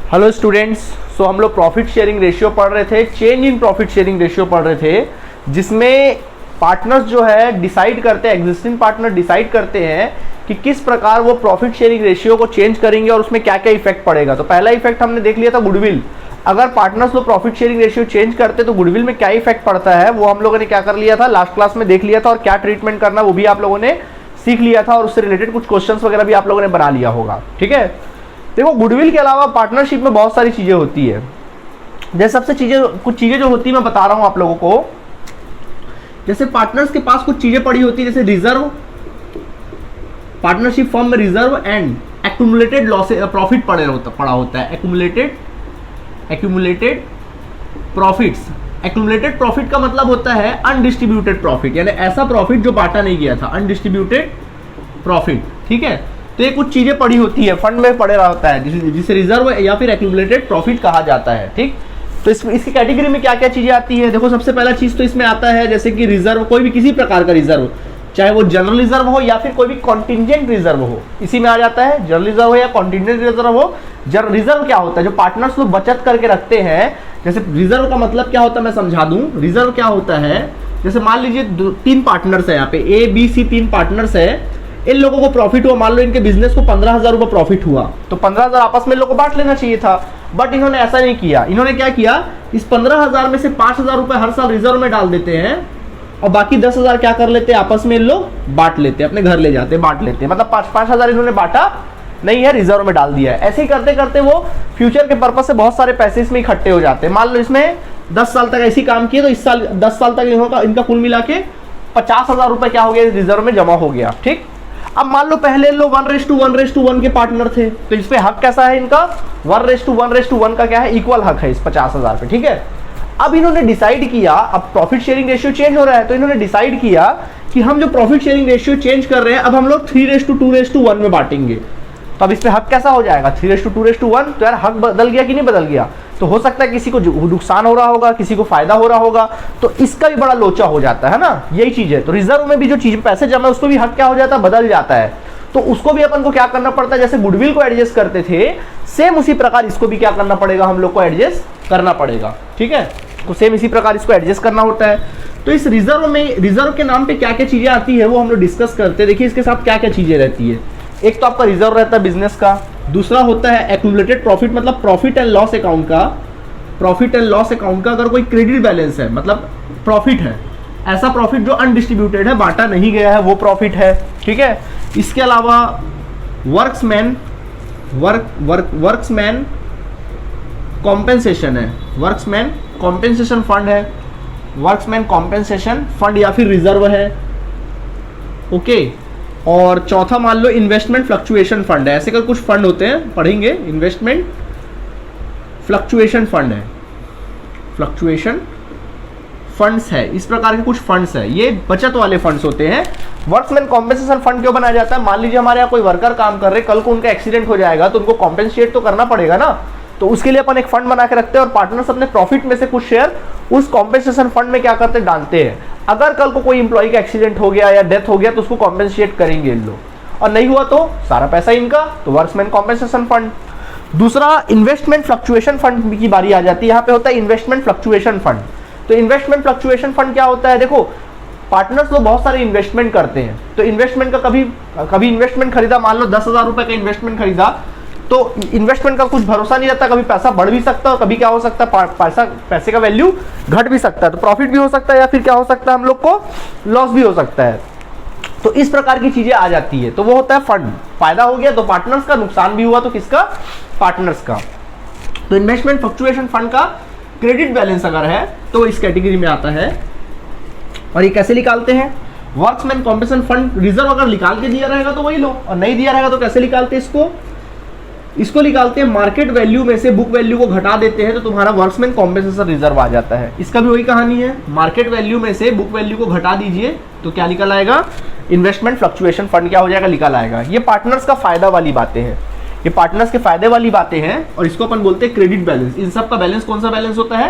Hello students, सो हम लोग profit sharing ratio पढ़ रहे थे, change in profit sharing ratio पढ़ रहे थे, जिसमें पार्टनर्स जो है डिसाइड करते हैं, एग्जिस्टिंग पार्टनर डिसाइड करते हैं कि किस प्रकार वो प्रॉफिट शेयरिंग रेशियो को चेंज करेंगे और उसमें क्या क्या इफेक्ट पड़ेगा। तो पहला इफेक्ट हमने देख लिया था गुडविल। अगर पार्टनर्स लोग प्रॉफिट शेयरिंग रेशियो चेंज करते तो गुडविल में क्या इफेक्ट पड़ता है वो हम लोगों ने क्या कर लिया था, लास्ट क्लास में देख लिया था, और क्या ट्रीटमेंट करना वो भी आप लोगों ने सीख लिया था, और उससे रिलेटेड कुछ क्वेश्चंस वगैरह भी आप लोगों ने बना लिया होगा। ठीक है, देखो गुडविल के अलावा पार्टनरशिप में बहुत सारी चीजें होती है। जैसे सबसे कुछ चीजें जो होती है मैं बता रहा हूं आप लोगों को। जैसे पार्टनर्स के पास कुछ चीजें पड़ी होती है, जैसे रिजर्व, पार्टनरशिप फॉर्म में reserve and accumulated loss profit पड़ा होता है। Accumulated profits. एक्यूमुलेटेड प्रॉफिट का मतलब होता है अनडिस्ट्रीब्यूटेड प्रॉफिट, यानी ऐसा प्रॉफिट जो बांटा नहीं गया था, अनडिस्ट्रीब्यूटेड प्रॉफिट। ठीक है, तो ये कुछ चीजें पड़ी होती है, फंड में पड़े रहता है, जिसे रिजर्व या फिर एक्यूमुलेटेड प्रॉफिट कहा जाता है। ठीक, तो इसकी कैटेगरी में क्या क्या चीजें आती है, देखो सबसे पहला चीज तो इसमें आता है जैसे कि रिजर्व, कोई भी किसी प्रकार का रिजर्व, चाहे वो जनरल रिजर्व हो या फिर कोई भी कॉन्टिंजेंट रिजर्व हो, इसी में आ जाता है। जनरल रिजर्व हो या कॉन्टिंजेंट रिजर्व हो। रिजर्व क्या होता है, जो पार्टनर्स लोग बचत करके रखते हैं। जैसे रिजर्व का मतलब क्या होता है मैं समझा दूं। रिजर्व क्या होता है, जैसे मान लीजिए तीन पार्टनर्स है, यहाँ पे ए बी सी तीन पार्टनर्स है। इन लोगों को प्रॉफिट हुआ, मान लो इनके बिजनेस को 15,000 रुपए प्रॉफिट हुआ, तो 15,000 आपस में इन लोगों को बांट लेना चाहिए था, बट इन्होंने ऐसा नहीं किया। इन्होंने क्या किया, इस 15,000 में से 5,000 रुपए हर साल रिजर्व में डाल देते हैं, और बाकी 10,000 क्या कर लेते हैं, आपस में इन लोग बांट लेते हैं, अपने घर ले जाते हैं, बांट लेते हैं। मतलब 5,000 इन्होंने बांटा नहीं है, रिजर्व में डाल दिया है। ऐसे ही करते करते वो फ्यूचर के पर्पज से बहुत सारे पैसे इसमें इकट्ठे हो जाते हैं। मान लो इसमें 10 साल तक ऐसी काम किए, तो इस साल 10 साल तक इनका कुल मिला के 50,000 रुपए क्या हो गया, रिजर्व में जमा हो गया। ठीक, अब मान लो पहले लोग 1:1:1 के पार्टनर थे, तो इस पे हक कैसा है इनका, 1:1:1 का क्या है, इक्वल हक है इस 50,000 पे। ठीक है, अब इन्होंने डिसाइड किया, अब प्रॉफिट शेयरिंग रेशियो चेंज हो रहा है, तो इन्होंने डिसाइड किया कि हम जो प्रॉफिट शेयरिंग रेशियो चेंज कर रहे हैं, अब हम लोग 3:2:1 में बांटेंगे। तो अब इस पे हक कैसा हो जाएगा, 3:2:1। तो यार हक बदल गया कि नहीं बदल गया, तो हो सकता है किसी को नुकसान हो रहा होगा, किसी को फायदा हो रहा होगा, तो इसका भी बड़ा लोचा हो जाता है ना, यही चीज है। तो रिजर्व में भी जो चीज पैसे जमा है, उसको भी हक क्या हो जाता है, बदल जाता है। तो उसको भी अपन को क्या करना पड़ता है, जैसे गुडविल को एडजस्ट करते थे, सेम उसी प्रकार इसको भी क्या करना पड़ेगा, हम लोग को एडजस्ट करना पड़ेगा। ठीक है, तो सेम इसी प्रकार इसको एडजस्ट करना होता है। तो इस रिजर्व में, रिजर्व के नाम पे क्या क्या चीजें आती है वो हम लोग डिस्कस करते हैं। देखिए इसके साथ क्या क्या चीजें रहती है। एक तो आपका रिजर्व रहता है बिजनेस का, दूसरा होता है एक्यूमुलेटेड प्रॉफिट, मतलब प्रॉफिट एंड लॉस अकाउंट का। प्रॉफिट एंड लॉस अकाउंट का अगर कोई क्रेडिट बैलेंस है, मतलब प्रॉफिट है, ऐसा प्रॉफिट जो अनडिस्ट्रीब्यूटेड है, बांटा नहीं गया है, वो प्रॉफिट है। ठीक है, इसके अलावा वर्क्समैन कॉम्पेंसेशन है, वर्क्समैन कॉम्पेंसेशन फंड है, वर्क्समैन कॉम्पेंसेशन फंड या फिर रिजर्व है। ओके, और चौथा मान लो इन्वेस्टमेंट फ्लक्चुएशन फंड है। ऐसे का कुछ फंड होते हैं, पढ़ेंगे, इन्वेस्टमेंट फ्लक्चुएशन फंड है, फ्लक्चुएशन फंड्स है, इस प्रकार के कुछ फंड्स है, ये बचत वाले फंड्स होते हैं। वर्कमैन कॉम्पेंसेशन फंड क्यों बनाया जाता है, मान लीजिए हमारे यहाँ कोई वर्कर काम कर रहे, कल को उनका एक्सीडेंट हो जाएगा, तो उनको कॉम्पेंसेट तो करना पड़ेगा ना, तो उसके लिए अपन एक फंड बना के रखते हैं, और पार्टनर्स अपने प्रॉफिट में से कुछ शेयर उस कॉम्पेंसेशन फंड में क्या करते हैं, डालते हैं। अगर कल को कोई इंप्लॉय का एक्सीडेंट हो गया या डेथ हो गया, तो उसको कॉम्पेंसेट करेंगे इन लोग, और नहीं हुआ तो सारा पैसा इनका, तो वर्कमैन कॉम्पेंसेशन फंड। दूसरा इन्वेस्टमेंट फ्लक्चुएशन फंड की बारी आ जाती है, यहाँ पे होता है इन्वेस्टमेंट फ्लक्चुएशन फंड। तो इन्वेस्टमेंट फ्लक्चुएशन फंड क्या होता है, देखो पार्टनर्स लोग बहुत सारे इन्वेस्टमेंट करते हैं, तो इन्वेस्टमेंट का कभी इन्वेस्टमेंट खरीदा, मान लो 10,000 रुपए का इन्वेस्टमेंट खरीदा, तो इन्वेस्टमेंट का कुछ भरोसा नहीं रहता, कभी पैसा बढ़ भी सकता है और कभी क्या हो सकता है, पैसे का वैल्यू घट भी सकता है, तो प्रॉफिट भी हो सकता है या फिर क्या हो सकता है, हम लोग को लॉस भी हो सकता है। तो इस प्रकार की चीजें आ जाती है, तो वो होता है फंड। फायदा हो गया तो पार्टनर्स का, नुकसान भी हुआ तो किसका, पार्टनर्स का। तो इन्वेस्टमेंट फ्लक्चुएशन फंड का क्रेडिट बैलेंस अगर है तो इस कैटेगरी में आता है। और ये कैसे निकालते हैं, वर्क्समैन कॉम्पेंसेशन फंड रिजर्व अगर निकाल के दिया रहेगा तो वही लो, और नहीं दिया रहेगा तो कैसे निकालते हैं इसको निकालते हैं मार्केट वैल्यू में से बुक वैल्यू को घटा देते हैं, तो तुम्हारा वर्क्समैन कॉम्पेंसेशन रिजर्व आ जाता है। इसका भी वही कहानी है, मार्केट वैल्यू में से बुक वैल्यू को घटा दीजिए तो क्या निकल आएगा, इन्वेस्टमेंट फ्लक्चुएशन फंड क्या हो जाएगा, निकल आएगा। ये पार्टनर्स का फायदा वाली बातें हैं, ये पार्टनर्स के फायदे वाली बातें हैं, और इसको अपन बोलते हैं क्रेडिट बैलेंस। इन सब का बैलेंस कौन सा बैलेंस होता है,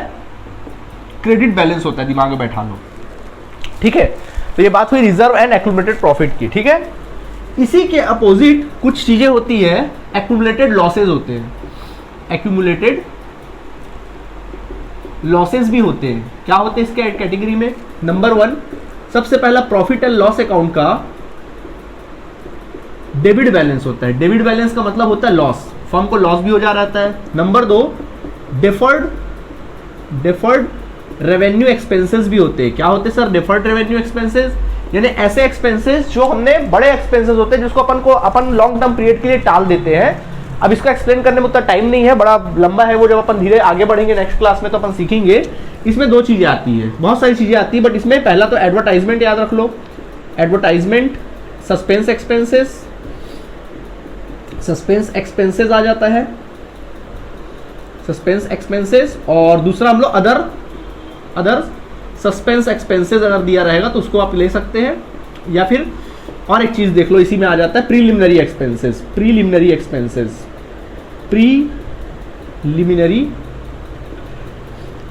क्रेडिट बैलेंस होता है, दिमाग में बैठा लो। ठीक है, तो ये बात हुई रिजर्व एंड एक्यूमुलेटेड प्रॉफिट की। ठीक है, इसी के अपोजिट कुछ चीजें होती है, एक्यूमुलेटेड लॉसेज होते हैं। एक्यूमुलेटेड लॉसेस भी होते हैं। क्या होते हैं इसके कैटेगरी में? नंबर 1, सबसे पहला प्रॉफिट एंड लॉस अकाउंट का डेबिट बैलेंस होता है। डेबिट बैलेंस का मतलब होता है लॉस, फर्म को लॉस भी हो जा रहता है। नंबर 2, डिफर्ड रेवेन्यू एक्सपेंसेस भी होते हैं। क्या होते हैं सर? डिफर्ड रेवेन्यू एक्सपेंसेस, यानी ऐसे एक्सपेंसेस जो हमने, बड़े एक्सपेंसेस होते हैं जिसको अपन लॉन्ग टर्म पीरियड के लिए टाल देते हैं। अब इसका एक्सप्लेन करने में उतना टाइम नहीं है, बड़ा लंबा है वो, जब अपन धीरे आगे बढ़ेंगे नेक्स्ट क्लास में तो अपन सीखेंगे। इसमें 2 चीजें आती है, बहुत सारी चीजें आती है, बट इसमें पहला तो एडवर्टाइजमेंट याद रख लो। एडवर्टाइजमेंट, सस्पेंस एक्सपेंसेस आ जाता है, सस्पेंस एक्सपेंसेस। और दूसरा हम लोग अदर सस्पेंस एक्सपेंसेस अगर दिया रहेगा तो उसको आप ले सकते हैं। या फिर और एक चीज देख लो, इसी में आ जाता है प्रीलिमिनरी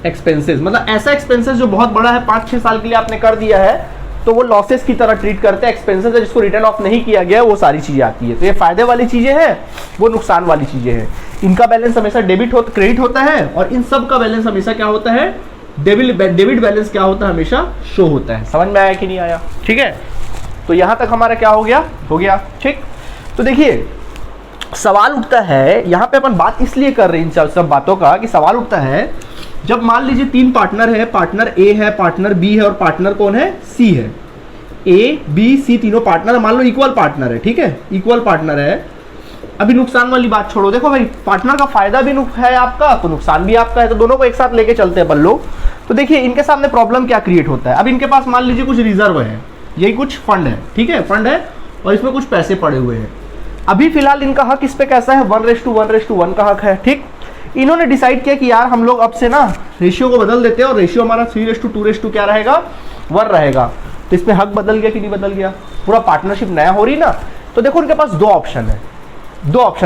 एक्सपेंसेस, मतलब ऐसा एक्सपेंसेस जो बहुत बड़ा है, 5-6 साल के लिए आपने कर दिया है, तो वो लॉसेस की तरह ट्रीट करते हैं। एक्सपेंसेस है जिसको रिटर्न ऑफ नहीं किया गया, वो सारी चीजें आती है। तो ये फायदे वाली चीजें हैं, वो नुकसान वाली चीजें हैं। इनका बैलेंस हमेशा क्रेडिट होता है, और इन सब का बैलेंस हमेशा क्या होता है? डेबिट बैलेंस क्या होता है? हमेशा शो होता है। समझ में आया कि नहीं आया? ठीक है, तो यहां तक हमारा क्या हो गया ठीक। तो देखिए सवाल उठता है, यहां पे अपन बात इसलिए कर रहे हैं इन सब बातों का, कि सवाल उठता है जब मान लीजिए 3 पार्टनर है, पार्टनर ए है, पार्टनर बी है और पार्टनर कौन है? सी है। ए बी सी तीनों पार्टनर मान लो इक्वल पार्टनर है, ठीक है, इक्वल पार्टनर है। अभी नुकसान वाली बात छोड़ो, देखो भाई पार्टनर का फायदा भी है आपका, तो नुकसान भी आपका है, तो दोनों को एक साथ लेके चलते हैं अपन लोग। तो देखिए इनके सामने प्रॉब्लम क्या क्रिएट होता है। अब इनके पास मान लीजिए कुछ रिजर्व है, यही कुछ फंड है, ठीक है, फंड है और इसमें कुछ पैसे पड़े हुए हैं। अभी फिलहाल इनका हक इस पे कैसा है? 1:1:1 का हक है, ठीक। इन्होंने डिसाइड किया कि यार हम लोग अब से ना रेशियो को बदल देते हैं, और रेशियो हमारा 3:2 क्या रहेगा? 1 रहेगा। तो इसमें हक बदल गया कि नहीं बदल गया? पूरा पार्टनरशिप नया हो रही ना। तो देखो उनके पास 2 ऑप्शन है,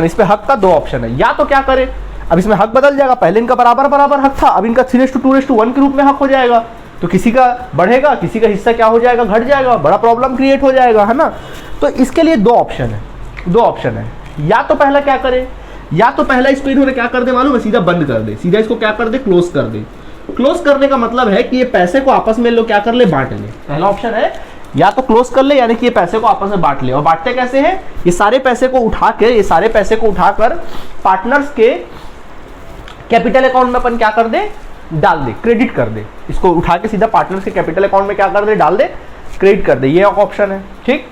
इस पे हक का 2 ऑप्शन है। या तो क्या करे, अब इसमें हक बदल जाएगा, पहले इनका बराबर हक था, अब इनका 3:2:1 के रूप में हक हो जाएगा। तो किसी का बढ़ेगा, किसी का हिस्सा क्या हो जाएगा? घट जाएगा, बड़ा प्रॉब्लम क्रिएट हो जाएगा, है ना। तो इसके लिए 2 ऑप्शन है। या तो पहला क्या करे, या तो पहला इसको इन्होंने क्या कर दे मालूम है? सीधा बंद कर दे, सीधा इसको क्या कर दे? क्लोज कर दे। क्लोज करने का मतलब है कि ये पैसे को आपस में लोग क्या कर ले? बांट ले। पहला ऑप्शन है या तो क्लोज कर ले, यानी कि ये पैसे को आपस में बांट ले। और बांटते कैसे हैं? ये सारे पैसे को उठाकर पार्टनर्स के कैपिटल अकाउंट में अपन क्या कर दे? डाल दे, क्रेडिट कर दे। इसको उठा के सीधा पार्टनर्स के कैपिटल अकाउंट में क्या कर दे? डाल दे, क्रेडिट कर दे। ये ऑप्शन है, ठीक।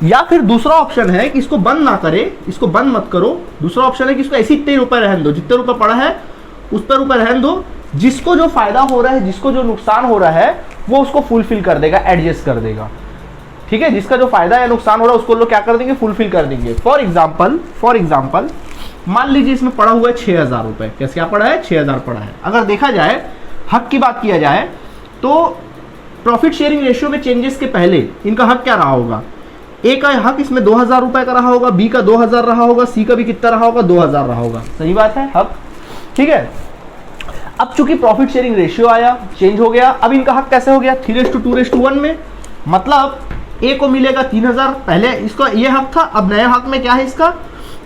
या फिर दूसरा ऑप्शन है कि इसको बंद ना करे, इसको बंद मत करो। दूसरा ऑप्शन है कि इसको ऐसे इतने रुपए रहने दो, जितने रुपए पड़ा है उस पर रुपए रहने दो। जिसको जो फायदा हो रहा है, जिसको जो नुकसान हो रहा है, वो उसको फुलफिल कर देगा, एडजस्ट कर देगा, ठीक है। जिसका जो फायदा या नुकसान हो रहा है उसको लोग क्या कर देंगे? फुलफिल कर देंगे। फॉर एग्जाम्पल मान लीजिए इसमें पड़ा हुआ है 6,000 रुपए। कैसे क्या पड़ा है? 6,000 पड़ा है। अगर देखा जाए, हक की बात किया जाए, तो प्रॉफिट शेयरिंग रेशियो में चेंजेस के पहले इनका हक क्या रहा होगा? ए का हक इसमें 2,000 रुपए का रहा होगा, बी का 2,000 रहा होगा, सी का भी कितना रहा होगा? 2,000 रहा होगा। सही बात है, हक, ठीक है। अब चूंकि प्रॉफिट शेयरिंग रेशियो आया, चेंज हो गया, अब इनका हक कैसे हो गया? 3:2:1 में। मतलब ए को मिलेगा 3,000, पहले इसका ये हक था, अब नया हक में क्या है इसका?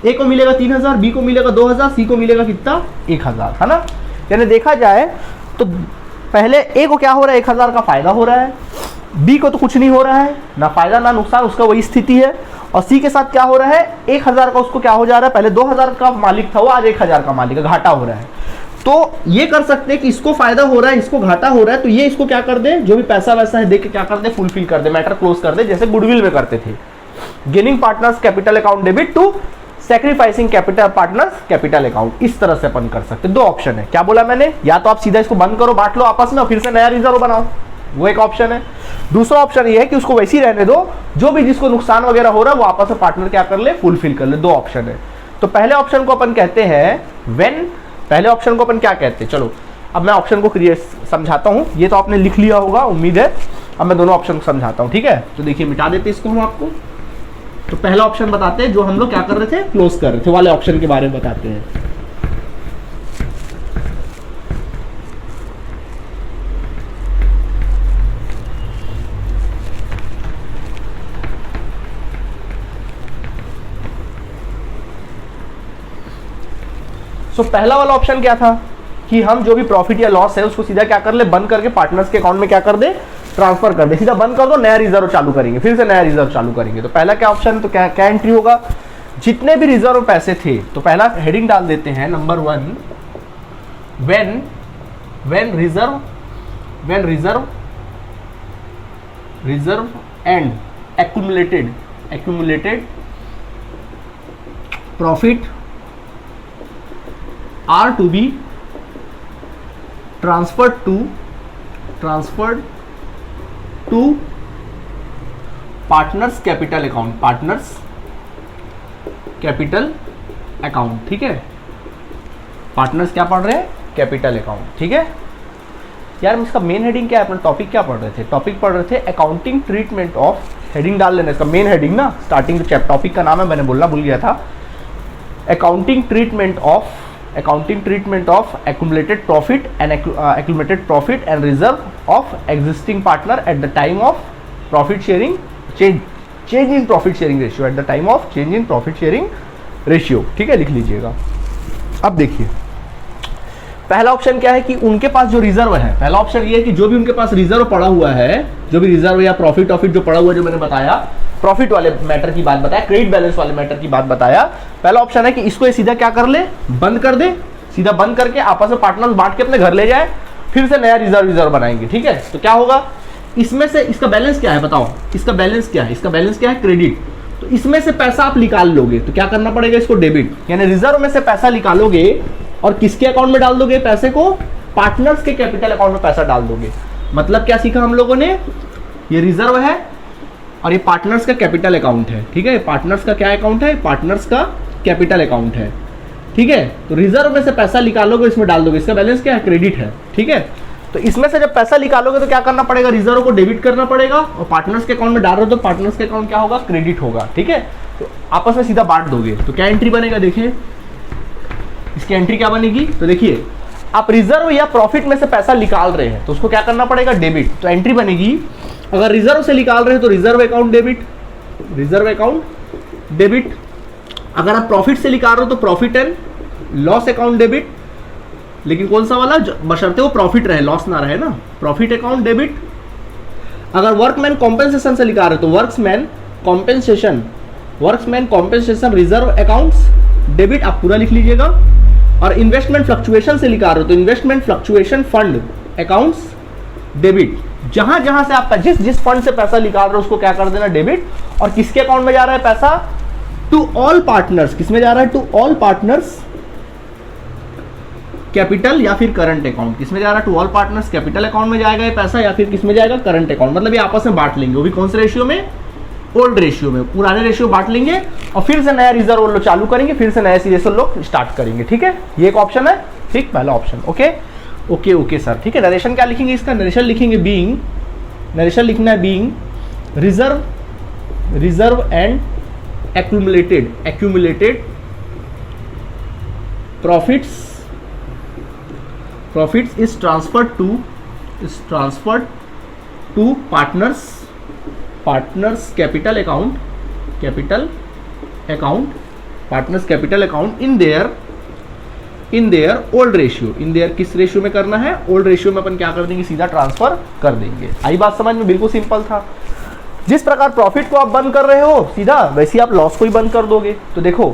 ए को मिलेगा 3,000, बी को मिलेगा 2,000, सी को मिलेगा कितना? 1,000, है ना। यानी देखा जाए तो पहले ए को क्या हो रहा है? 1,000 का फायदा हो रहा है, बी को तो कुछ नहीं हो रहा है, ना फायदा ना नुकसान, उसका वही स्थिति है। और सी के साथ क्या हो रहा है? 1,000 का उसको क्या हो जा रहा है? पहले 2,000 का मालिक था वो, आज 1,000 का मालिक है, घाटा हो रहा है। तो ये कर सकते हैं कि इसको फायदा हो रहा है, इसको घाटा हो रहा है, तो ये इसको क्या कर दे? जो भी पैसा वैसा है देख के क्या कर दे? फुलफिल कर दे, मैटर क्लोज कर दे, जैसे गुडविल में करते थे। Gaining partners capital account debit to sacrificing capital partners capital account, इस तरह से अपन कर सकते। 2 ऑप्शन है। क्या बोला मैंने? या तो आप सीधा इसको बंद करो, बांट लो आपस में और फिर से नया रिजर्व बनाओ, वो एक ऑप्शन है। दूसरा ऑप्शन ये है कि उसको वैसे ही रहने दो, जो भी जिसको नुकसान वगैरह हो रहा है वो आपस में पार्टनर क्या कर ले? फुलफिल कर ले। 2 ऑप्शन है। तो पहले ऑप्शन को अपन कहते हैं पहले ऑप्शन को अपन क्या कहते हैं? चलो अब मैं ऑप्शन को समझाता हूं। ये तो आपने लिख लिया होगा उम्मीद है। अब मैं दोनों ऑप्शन को समझाता हूं, ठीक है। तो देखिए मिटा देते इसको हम आपको। तो पहला ऑप्शन बताते हैं, जो हम लोग क्या कर रहे थे? क्लोज कर रहे थे वाले ऑप्शन के बारे में बताते हैं। सो पहला वाला ऑप्शन क्या था कि हम जो भी प्रॉफिट या लॉस है उसको सीधा क्या कर ले, बंद करके पार्टनर्स के अकाउंट में क्या कर दे, ट्रांसफर कर दे, सीधा बंद कर दो, नया रिजर्व चालू करेंगे, फिर से नया रिजर्व चालू करेंगे। तो पहला क्या ऑप्शन, तो क्या क्या एंट्री होगा, जितने भी रिजर्व पैसे थे, तो पहला हेडिंग डाल देते हैं number 1, when reserve and accumulated profit are to be transferred to partners capital account, ठीक है। पार्टनर्स क्या पढ़ रहे हैं, कैपिटल अकाउंट, ठीक है। यार इसका मेन हेडिंग क्या है, अपना टॉपिक क्या पढ़ रहे थे, टॉपिक पढ़ रहे थे अकाउंटिंग ट्रीटमेंट ऑफ, हेडिंग डाल लेना इसका मेन हेडिंग ना, स्टार्टिंग चैप्टर टॉपिक का नाम है, मैंने बोलना भूल गया था, accounting treatment of accumulated profit and reserve of existing partner at the time of profit sharing change in profit sharing ratio, at the time of change in profit sharing ratio, ठीक है, लिख लीजिएगा। अब देखिए पहला ऑप्शन क्या है कि उनके पास जो रिजर्व है, पहला ऑप्शन ये है कि जो भी उनके पास रिजर्व पड़ा हुआ है, जो भी रिजर्व या प्रॉफिट जो पड़ा हुआ है, जो मैंने बताया प्रॉफिट वाले मैटर की बात बताया, क्रेडिट बैलेंस वाले मैटर की बात बताया, पहला ऑप्शन है कि इसको सीधा क्या कर ले, बंद कर दे, सीधा बंद करके आपस में पार्टनर्स बांट के अपने घर ले जाए, फिर से नया रिजर्व बनाएंगे, ठीक है। तो क्या होगा, इसमें से इसका बैलेंस क्या है बताओ, इसका बैलेंस क्या है, इसका बैलेंस क्या है, क्रेडिट। तो इसमें से पैसा आप निकाल लोगे तो क्या करना पड़ेगा, इसको डेबिट, यानी रिजर्व में से पैसा निकालोगे और किसके अकाउंट में डाल दोगे, पैसे को पार्टनर्स के कैपिटल अकाउंट में पैसा डाल दोगे। मतलब क्या सीखा हम लोगों ने, ये रिजर्व है और ये पार्टनर्स का कैपिटल अकाउंट है, ठीक है। पार्टनर्स का क्या अकाउंट है, पार्टनर्स का कैपिटल अकाउंट है, ठीक है। तो रिजर्व में से पैसा निकालोगे, इसमें डाल दोगे, इसका बैलेंस क्या है, क्रेडिट है, ठीक है। तो इसमें से जब पैसा निकालोगे तो क्या करना पड़ेगा, रिजर्व को डेबिट करना पड़ेगा, और पार्टनर्स के अकाउंट में डाल रहे हो तो पार्टनर्स के अकाउंट क्या होगा, क्रेडिट होगा, ठीक है। तो आपस में सीधा बांट दोगे, तो क्या एंट्री बनेगा, देखिए इसकी एंट्री क्या बनेगी। तो देखिए आप रिजर्व या प्रॉफिट में से पैसा निकाल रहे हैं तो उसको क्या करना पड़ेगा, डेबिट। तो एंट्री बनेगी, अगर रिजर्व से निकाल रहे हैं तो रिजर्व अकाउंट डेबिट, अगर आप प्रॉफिट से निकाल रहे हो तो profit and loss account debit, लेकिन कौन सा वाला, बशर्ते वो प्रॉफिट रहे, लॉस ना रहे ना, प्रॉफिट अकाउंट डेबिट। अगर वर्कमैन कॉम्पेंसेशन से निकाल रहे तो workmen compensation reserve accounts debit, आप पूरा लिख लीजिएगा। और इन्वेस्टमेंट फ्लक्चुएशन से निकाल रहे हो तो investment fluctuation fund accounts debit, जहां जहां से आपका जिस फंड से पैसा निकाल रहे हो उसको क्या कर देना, डेबिट। और किसके अकाउंट में जा रहा है पैसा, टू ऑल पार्टनर्स, किसमें जा रहा है, टू ऑल पार्टनर्स कैपिटल या फिर करंट अकाउंट, किसमें जा रहा है, to all partners capital account में जाएगा ये पैसा, या फिर किसमें जाएगा, करंट अकाउंट। मतलब ये आपस में बांट लेंगे, वो भी कौन से रेशियो में, ओल्ड रेशियो में, पुराने रेशियो बांट लेंगे और फिर से नया रिजर्व लोग चालू करेंगे, फिर से नया सीरीज लोग स्टार्ट करेंगे, ठीक है। ये एक ऑप्शन है, ठीक, पहला ऑप्शन। ओके सर, ठीक है। नरेशन क्या लिखेंगे, इसका नरेशन लिखेंगे बीइंग, नरेशन लिखना है being reserve and accumulated profits is transferred to partners capital account partners capital account in their old ratio, in their किस रेशियो में करना है, ओल्ड रेशियो में अपन क्या कर देंगे, सीधा ट्रांसफर कर देंगे। आई बात समझ में, बिल्कुल सिंपल था। जिस प्रकार प्रॉफिट को आप बंद कर रहे हो सीधा, वैसे ही आप लॉस को ही बंद कर दोगे। तो देखो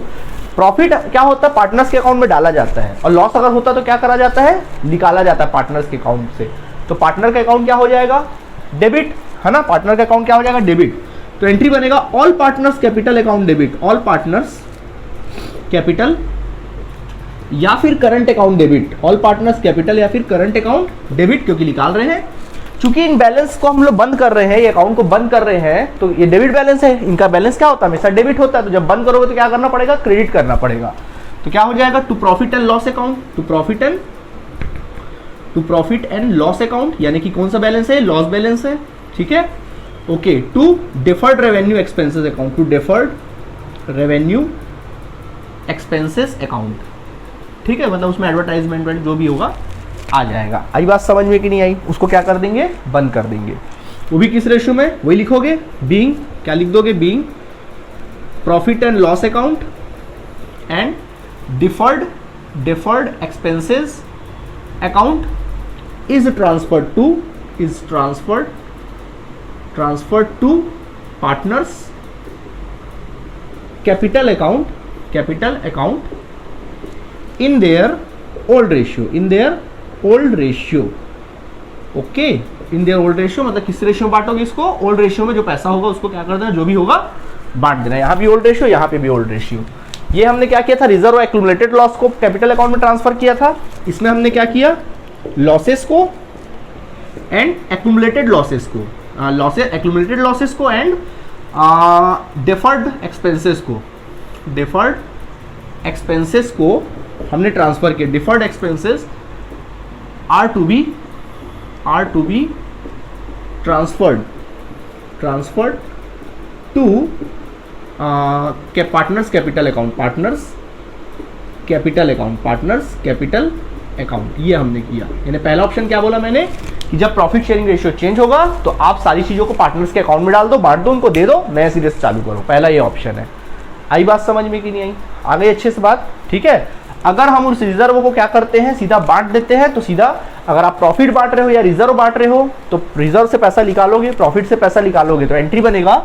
प्रॉफिट क्या होता है, पार्टनर्स के अकाउंट में डाला जाता है, और लॉस अगर होता तो क्या करा जाता है, निकाला जाता है पार्टनर्स के अकाउंट से। तो पार्टनर का अकाउंट क्या हो जाएगा, डेबिट, है ना, पार्टनर का अकाउंट क्या हो जाएगा, डेबिट। तो एंट्री बनेगा all partners capital account debit, all partners capital या फिर current account debit, all partners capital या फिर करंट अकाउंट डेबिट, क्योंकि निकाल रहे हैं। चूंकि इन बैलेंस को हम लोग बंद कर रहे हैं, ये अकाउंट को बंद कर रहे हैं, तो ये डेबिट बैलेंस है, इनका बैलेंस क्या होता है, हमेशा डेबिट होता है। तो जब बंद करोगे तो क्या करना पड़ेगा, क्रेडिट करना पड़ेगा। तो क्या हो जाएगा, to profit and loss account, to profit and loss account, यानी कि कौन सा बैलेंस है, लॉस बैलेंस है, ठीक है। Okay, to deferred revenue expenses account, to deferred revenue expenses account, ठीक है। मतलब उसमें एडवर्टाइजमेंट जो भी होगा आ जाएगा। आई बात समझ में कि नहीं आई, उसको क्या कर देंगे, बंद कर देंगे। वो भी किस रेशियो में, वही लिखोगे, बीइंग, क्या लिख दोगे, being profit and loss account and deferred deferred expenses account is transferred to partners capital account in their old ratio okay, in their old ratio, मतलब किस रेशियो में बांटोगे इसको? ओल्ड रेशियो में जो पैसा होगा उसको क्या कर देना, जो भी होगा बांट देना। यहाँ भी ओल्ड रेशियो, यहाँ पे भी ओल्ड रेशियो। ये हमने क्या किया था, रिजर्व एक्यूमुलेटेड लॉस को कैपिटल अकाउंट में ट्रांसफर किया था। इसमें हमने क्या किया, लॉसेस को एंड एक्यूमुलेटेड लॉसेस को, एक्यूमुलेटेड लॉसेस को एंड डेफर्ड एक्सपेंसेस को हमने ट्रांसफर किया। Deferred expenses are to be transferred to partners capital account. ये हमने किया। यानी पहला ऑप्शन क्या बोला मैंने कि जब प्रॉफिट शेयरिंग रेशियो चेंज होगा तो आप सारी चीजों को पार्टनर्स के अकाउंट में डाल दो, बांट दो, उनको दे दो, नए सिरे से चालू करो। पहला ये ऑप्शन है। आई बात समझ में कि नहीं आई? आ गई अच्छे से बात? ठीक है। अगर हम उस रिजर्व को क्या करते हैं, सीधा बांट देते हैं, तो सीधा अगर आप प्रॉफिट बांट रहे हो या रिजर्व बांट रहे हो तो रिजर्व से पैसा निकालोगे, प्रॉफिट से पैसा निकालोगे, तो एंट्री बनेगा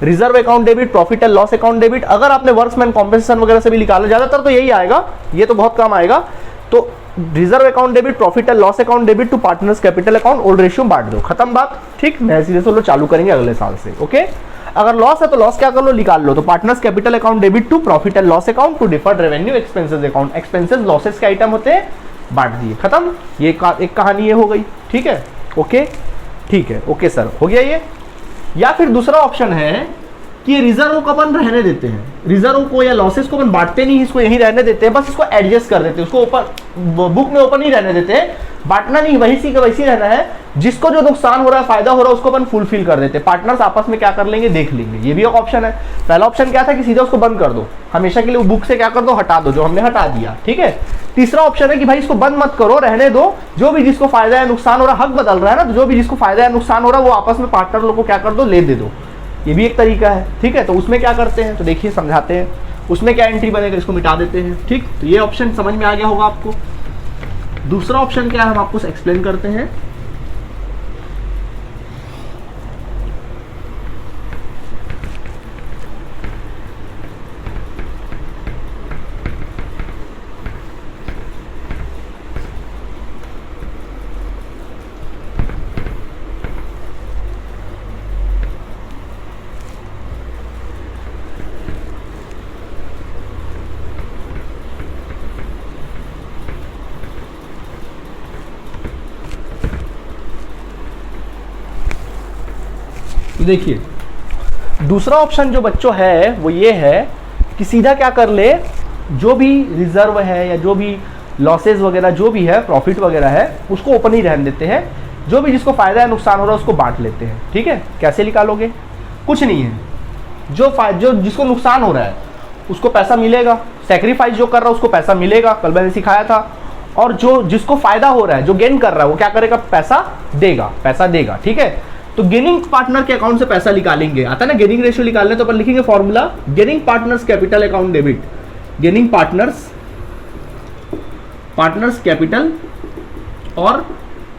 reserve account debit, profit and loss account debit. अगर आपने वर्क्समैन कॉम्पेंसेशन वगैरह से भी निकाला, ज्यादातर तो यही आएगा, ये तो बहुत कम आएगा। तो reserve account debit, profit and loss account debit to partners capital account, old ratio बांट दो, खत्म बात। ठीक, नए सिरे से लोग चालू करेंगे अगले साल से। ओके, अगर लॉस है तो लॉस क्या कर लो, निकाल लो। तो partners capital account debit to profit and loss account to deferred revenue expenses account. Expenses losses के आइटम होते हैं, बांट दिए, खत्म। ये एक कहानी ये हो गई। ठीक है, ओके, ठीक है, ओके सर, हो गया ये। या फिर दूसरा ऑप्शन है कि रिजर्व को अपन रहने देते हैं, रिजर्व को या लॉसेस को अपन बांटते नहीं, इसको यहीं रहने देते हैं, बस इसको एडजस्ट कर देते हैं, उसको ओपन बुक में ओपन नहीं रहने देते हैं, बांटना नहीं, वही का वैसी रहना है। जिसको जो नुकसान हो रहा है, फायदा हो रहा है, उसको अपन फुलफिल कर देते हैं। पार्टनर्स आपस में क्या कर लेंगे, देख लेंगे। ये भी एक ऑप्शन है। पहला ऑप्शन क्या था कि सीधा उसको बंद कर दो, हमेशा के लिए बुक से क्या कर दो, हटा दो, जो हमने हटा दिया। ठीक है। तीसरा ऑप्शन है कि भाई इसको बंद मत करो, रहने दो, जो भी जिसको फायदा या नुकसान हो रहा है, हक बदल रहा है ना, तो जो भी जिसको फायदा या नुकसान हो रहा है वो आपस में पार्टनर लोग को क्या कर दो, ले दे दो। ये भी एक तरीका है। ठीक है। तो उसमें क्या करते हैं, तो देखिए समझाते हैं। उसमें क्या एंट्री बनेगा, इसको मिटा देते हैं। ठीक, तो ये ऑप्शन समझ में आ गया होगा आपको। दूसरा ऑप्शन क्या है, हम आपको एक्सप्लेन करते हैं। देखिए, दूसरा ऑप्शन जो बच्चों है वो ये है कि सीधा क्या कर ले, जो भी रिजर्व है या जो भी लॉसेस वगैरह जो भी है, प्रॉफिट वगैरह है, उसको ओपन ही रहने देते हैं। जो भी जिसको फायदा या नुकसान हो रहा है उसको बांट लेते हैं। ठीक है। कैसे निकालोगे, कुछ नहीं है, जो जिसको नुकसान हो रहा है उसको पैसा मिलेगा, सेक्रीफाइस जो कर रहा है उसको पैसा मिलेगा, कल मैंने सिखाया था। और जो जिसको फायदा हो रहा है, जो गेन कर रहा है, वो क्या करेगा, पैसा देगा। ठीक है। तो गेनिंग पार्टनर के अकाउंट से पैसा निकालेंगे, आता है ना गेनिंग रेशियो निकालने, तो अपन लिखेंगे formula gaining partners capital account debit, gaining partners capital और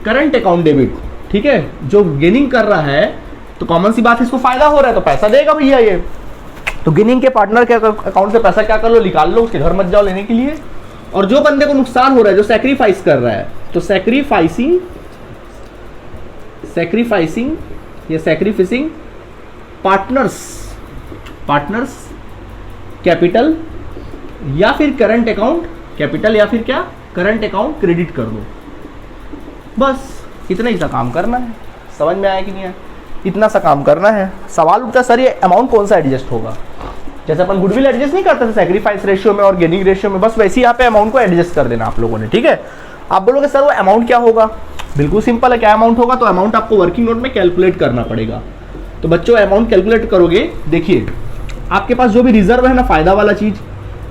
करंट अकाउंट डेबिट। ठीक है। जो गेनिंग कर रहा है तो कॉमन सी बात है, इसको फायदा हो रहा है तो पैसा देगा भैया ये। तो गेनिंग के पार्टनर के अकाउंट से पैसा क्या कर लो, निकाल लो, उसके घर मत जाओ लेने के लिए। और जो बंदे को नुकसान हो रहा है, जो सैक्रिफाइस कर रहा है, तो सैक्रिफाइसिंग या सैक्रिफिसिंग पार्टनर्स कैपिटल या फिर करंट अकाउंट कैपिटल या फिर क्या करंट अकाउंट क्रेडिट कर दो। बस इतना ही सा काम करना है। समझ में आया कि नहीं आया? इतना सा काम करना है। सवाल उठता सर ये अमाउंट कौन सा एडजस्ट होगा, जैसे अपन गुडविल एडजस्ट नहीं करते थे सैक्रिफाइस रेशियो में और गेनिंग रेशियो में, बस वैसे ही यहाँ पे अमाउंट को एडजस्ट कर देना आप लोगों ने। ठीक है। आप बोलोगे सर वो अमाउंट क्या होगा, बिल्कुल सिंपल है। क्या अमाउंट होगा, तो अमाउंट आपको वर्किंग नोट में कैलकुलेट करना पड़ेगा। तो बच्चों अमाउंट कैलकुलेट करोगे, देखिए आपके पास जो भी रिजर्व है ना, फायदा वाला चीज,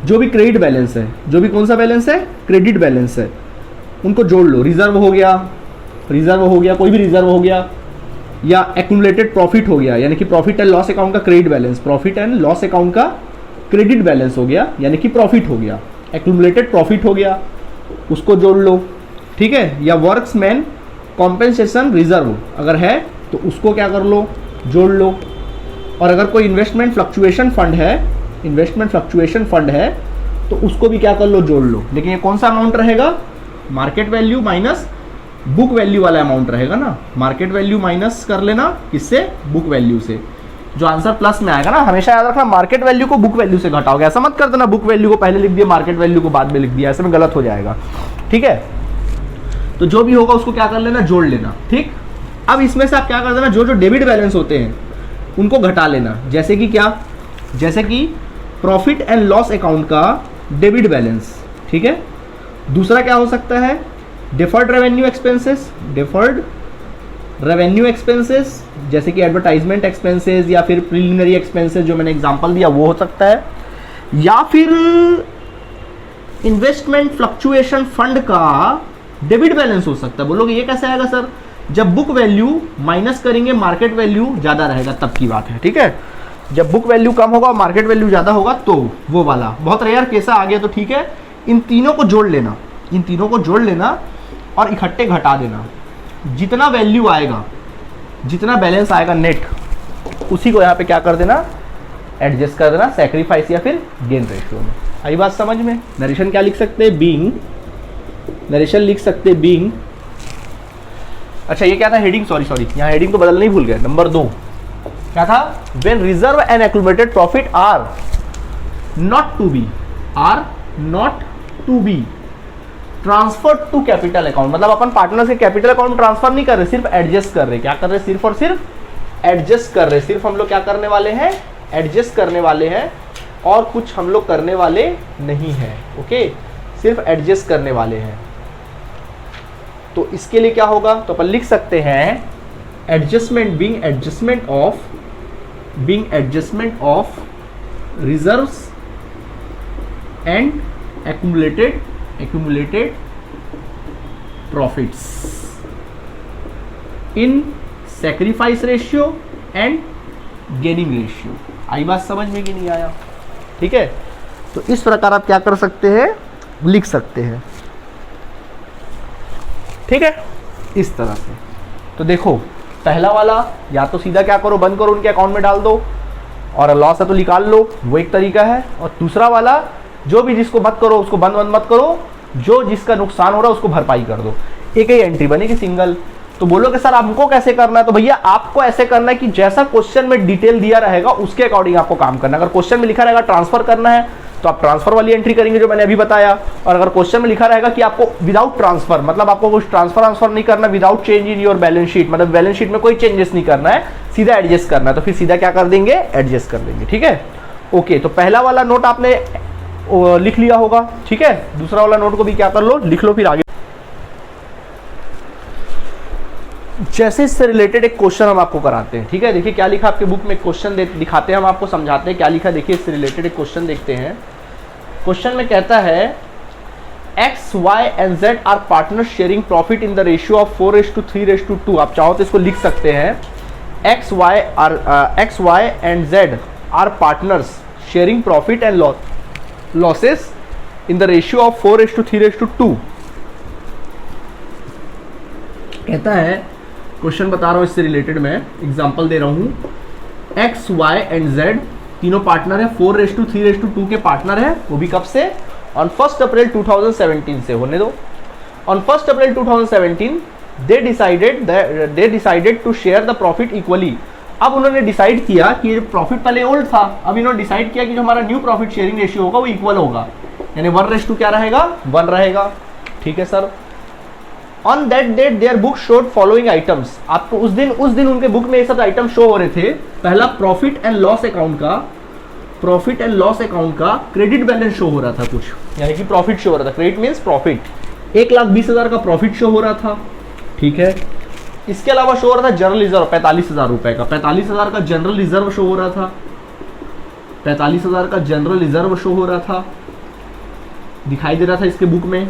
जो भी क्रेडिट बैलेंस है, जो भी कौन सा बैलेंस है, क्रेडिट बैलेंस है, उनको जोड़ लो। रिजर्व हो गया, कोई भी रिजर्व हो गया, या एक्यूमुलेटेड प्रॉफिट हो गया, यानी कि प्रॉफिट एंड लॉस अकाउंट का credit balance, profit and loss account का क्रेडिट बैलेंस हो गया, यानी कि प्रॉफिट हो गया। एक्यूमुलेटेड प्रॉफिट हो गया, उसको जोड़ लो, ठीक है। या वर्क्समैन कॉम्पेंसेशन रिजर्व अगर है तो उसको क्या कर लो, जोड़ लो। और अगर कोई इन्वेस्टमेंट फ्लक्चुएशन फंड है तो उसको भी क्या कर लो, जोड़ लो। लेकिन ये कौन सा अमाउंट रहेगा, market value minus book value वाला अमाउंट रहेगा ना। मार्केट वैल्यू माइनस कर लेना किससे, बुक वैल्यू से। जो आंसर प्लस में आएगा ना, हमेशा याद रखना मार्केट वैल्यू को बुक वैल्यू से घटाओगे। ऐसा मत कर देना बुक वैल्यू को पहले लिख दिया, मार्केट वैल्यू को बाद में लिख दिया, ऐसे में गलत हो जाएगा, ठीक है। तो जो भी होगा उसको क्या कर लेना, जोड़ लेना, ठीक। अब इसमें से आप क्या कर देना, जो जो डेबिट बैलेंस होते हैं उनको घटा लेना। जैसे कि क्या, जैसे कि प्रॉफिट एंड लॉस अकाउंट का डेबिट बैलेंस, ठीक है। दूसरा क्या हो सकता है, डिफर्ड रेवेन्यू एक्सपेंसेस, जैसे कि एडवर्टाइजमेंट एक्सपेंसेस या फिर प्रिलिमिनरी एक्सपेंसेस जो मैंने एग्जांपल दिया वो हो सकता है। या फिर इन्वेस्टमेंट फ्लक्चुएशन फंड का डेबिट बैलेंस हो सकता है। बोलोगे ये कैसे आएगा सर, जब बुक वैल्यू माइनस करेंगे मार्केट वैल्यू ज़्यादा रहेगा तब की बात है, ठीक है। जब बुक वैल्यू कम होगा और मार्केट वैल्यू ज़्यादा होगा तो वो वाला, बहुत रेयर केस आ गया तो ठीक है। इन तीनों को जोड़ लेना, और इकट्ठे घटा देना। जितना वैल्यू आएगा, जितना बैलेंस आएगा नेट, उसी को यहाँ पे क्या कर देना, एडजस्ट कर देना सैक्रिफाइस या फिर गेन रेशियो में। आई बात समझ में। नरेशन क्या लिख सकते हैं, बीइंग, नरेशन लिख सकते हैं बीइंग। अच्छा ये क्या था, हेडिंग, सॉरी यहाँ हेडिंग तो बदलना ही भूल गए। नंबर 2 क्या था, when reserve and accumulated profit are not to be transfer to capital account. मतलब अपन पार्टनर से कैपिटल अकाउंट ट्रांसफर नहीं कर रहे, सिर्फ एडजस्ट कर रहे। क्या कर रहे, सिर्फ और सिर्फ एडजस्ट कर रहे। सिर्फ हम लोग क्या करने वाले हैं, एडजस्ट करने वाले हैं, और कुछ हम लोग करने वाले नहीं हैं, ओके, सिर्फ एडजस्ट करने वाले हैं। तो इसके लिए क्या होगा, तो अपन लिख सकते हैं adjustment being adjustment of reserves and accumulated profits in sacrifice ratio and gaining ratio। आई बात समझ में कि नहीं आया, ठीक है। तो इस प्रकार आप क्या कर सकते हैं, लिख सकते हैं, ठीक है, इस तरह से। तो देखो पहला वाला या तो सीधा क्या करो, बंद करो, उनके अकाउंट में डाल दो, और लॉस है तो निकाल लो, वो एक तरीका है। और दूसरा वाला, जो भी जिसको मत करो उसको बंद मत करो, जो जिसका नुकसान हो रहा है उसको भरपाई कर दो, एक ही एंट्री बनेगी सिंगल। तो बोलोगे सर हमको कैसे करना है, तो भैया आपको ऐसे करना है कि जैसा क्वेश्चन में डिटेल दिया रहेगा उसके अकॉर्डिंग आपको काम करना है। अगर क्वेश्चन में लिखा रहेगा ट्रांसफर करना है तो आप ट्रांसफर वाली एंट्री करेंगे जो मैंने अभी बताया। और अगर क्वेश्चन में लिखा रहेगा कि आपको विदाउट ट्रांसफर, मतलब आपको कुछ ट्रांसफर नहीं करना, without change in your balance sheet, मतलब बैलेंस शीट में कोई चेंजेस नहीं करना है, सीधा एडजस्ट करना है, तो फिर सीधा क्या कर देंगे, एडजस्ट कर देंगे, ठीक है। ओके, तो पहला वाला नोट आपने लिख लिया होगा, ठीक है। दूसरा वाला नोट को भी क्या कर लो, लिख लो, फिर आगे। जैसे इससे रिलेटेड एक क्वेश्चन हम आपको कराते हैं, ठीक है। देखिए क्या लिखा आपके बुक में, क्वेश्चन दिखाते हैं हम आपको, समझाते हैं क्या लिखा। देखिए इससे रिलेटेड एक क्वेश्चन देखते हैं। क्वेश्चन में कहता है X Y and Z are partner sharing profit in the ratio of 4:3:2। आप चाहो तो इसको लिख सकते हैं X Y and Z are partners sharing profit and losses in the ratio of 4:3:2। कहता है, क्वेश्चन बता रहा हूं इससे रिलेटेड, मैं एग्जांपल दे रहा हूं। एक्स वाई एंड जेड तीनों पार्टनर है, 4:3:2 के पार्टनर है, वो भी कब से, ऑन 1 अप्रैल 2017 से। होने दो, on 1 April 2017 they decided to share the profit equally। अब उन्होंने डिसाइड किया कि ये प्रॉफिट पहले ओल्ड था, अब इन्होंने डिसाइड किया कि जो हमारा न्यू प्रॉफिट शेयरिंग रेशियो होगा वो इक्वल होगा, यानी 1:2 क्या रहेगा, 1 रहेगा, ठीक है sir. On that date their book showed following items. आपको उस दिन उनके बुक में ये सब आइटम शो हो रहे थे। पहला प्रॉफिट एंड लॉस अकाउंट का क्रेडिट बैलेंस शो हो रहा था कुछ, यानी कि प्रॉफिट शो हो रहा था, क्रेडिट मीन्स प्रॉफिट, 1,20,000 का प्रॉफिट शो हो रहा था, ठीक है। इसके अलावा शो हो रहा था जनरल रिजर्व 45,000 रुपए का, 45,000 का जनरल रिजर्व शो हो रहा था, 45,000 का जनरल रिजर्व शो हो रहा था, दिखाई दे रहा था इसके बुक में।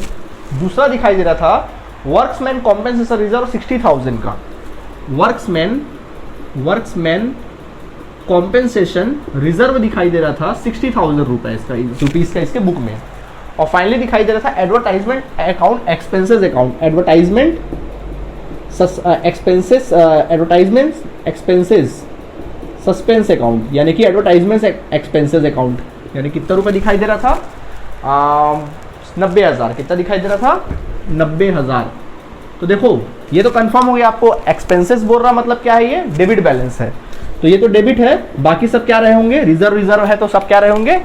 दूसरा दिखाई दे रहा था वर्क्समैन कॉम्पेंसेशन रिजर्व 60,000 का, वर्क्समैन कॉम्पेंसेशन रिजर्व दिखाई दे रहा था 60,000 रुपए इसका, रुपीज का इसके बुक में। और फाइनली दिखाई दे रहा था advertisement account expenses account, advertisement expenses, advertisement expenses suspense account, यानी कि एडवर्टाइजमेंट एक्सपेंसेस अकाउंट, यानी कितना रुपए दिखाई दे रहा था 90,000, कितना दिखाई दे रहा था 90,000। तो देखो ये तो कंफर्म हो गया आपको, एक्सपेंसेस बोल रहा मतलब क्या है, ये डेबिट बैलेंस है, तो ये तो डेबिट है, बाकी सब क्या रहे होंगे, रिजर्व है, तो सब क्या रहे होंगे,